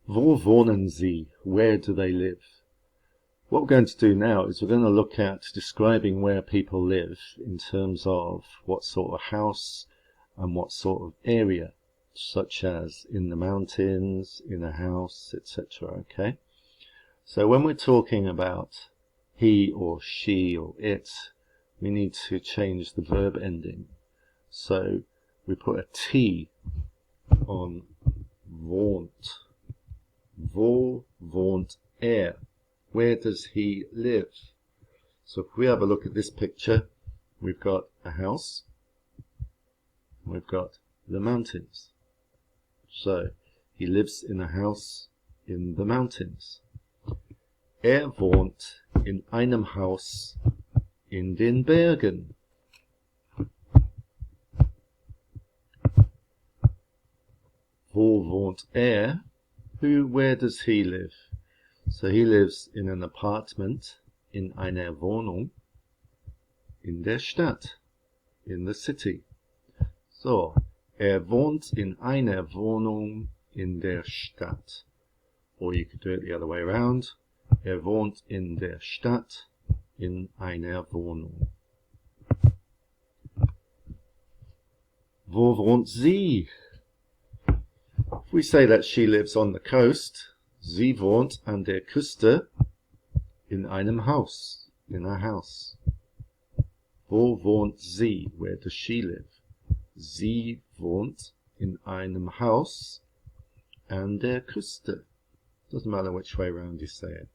Wo wohnen Sie? Where do they live? What we're going to do now is we're going to look at describing where people live in terms of what sort of house and what sort of area, such as in the mountains, in a house, etc. Okay? So when we're talking about he or she or it, we need to change the verb ending. So we put a T on wohnt. Wo wohnt er? Where does he live? So if we have a look at this picture, we've got a house, we've got the mountains. So he lives in a house in the mountains. Er wohnt in einem Haus in den Bergen. Wo wohnt er? Where does he live? So he lives in an apartment, in einer Wohnung, in der Stadt, in the city. So, wohnt in einer Wohnung in der Stadt. Or you could do it the other way around. Wohnt in der Stadt, in einer Wohnung. Wo wohnt sie? If we say that she lives on the coast, sie wohnt an der Küste in einem Haus, in a house. Wo wohnt sie? Where does she live? Sie wohnt in einem Haus an der Küste. Doesn't matter which way around you say it.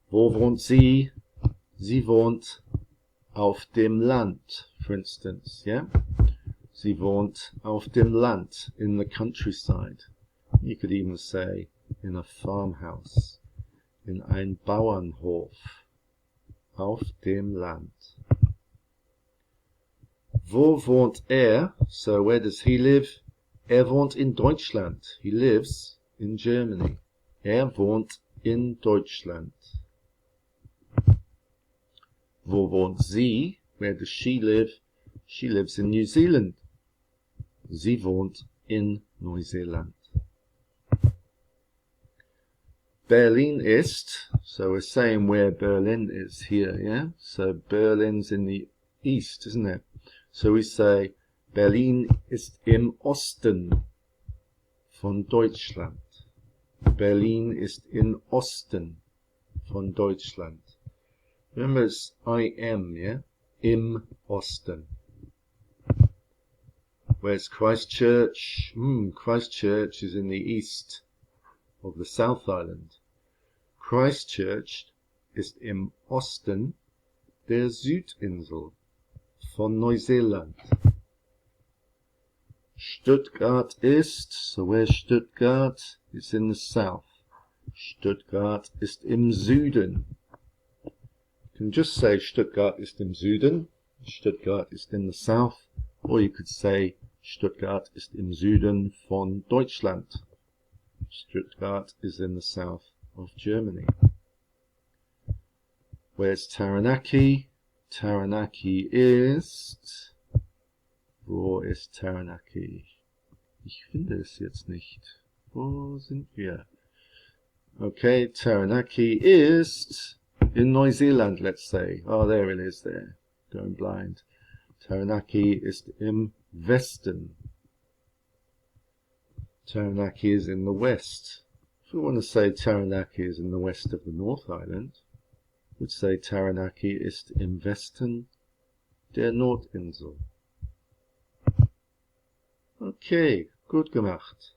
Wo wohnt sie? Sie wohnt auf dem Land, for instance, yeah? Sie wohnt auf dem Land, in the countryside. You could even say in a farmhouse, in ein Bauernhof, auf dem Land. Wo wohnt er? So where does he live? Er wohnt in Deutschland. He lives in Germany. Er wohnt in Deutschland. Wo wohnt sie? Where does she live? She lives in New Zealand. Sie wohnt in Neuseeland. Berlin ist, so we're saying where Berlin is here, yeah? So Berlin's in the east, isn't it? So we say Berlin ist im Osten von Deutschland. Berlin ist im Osten von Deutschland. Remember it's I-M, yeah? Im Osten. Where's Christchurch? Christchurch is in the east of the South Island. Christchurch ist im Osten der Südinsel von Neuseeland. Stuttgart ist, so where's Stuttgart? It's in the south. Stuttgart ist im Süden. You can just say Stuttgart ist im Süden. Stuttgart ist in the south. Or you could say Stuttgart ist im Süden von Deutschland. Stuttgart is in the south of Germany. Where's Taranaki? Taranaki ist... Wo ist Taranaki? Ich finde es jetzt nicht. Wo sind wir? Okay, Taranaki ist in Neuseeland, let's say. Oh, there it is there. Going blind. Taranaki ist im Westen. Taranaki is in the west. If we want to say Taranaki is in the west of the North Island, we'd say Taranaki ist im Westen der Nordinsel. Okay, gut gemacht.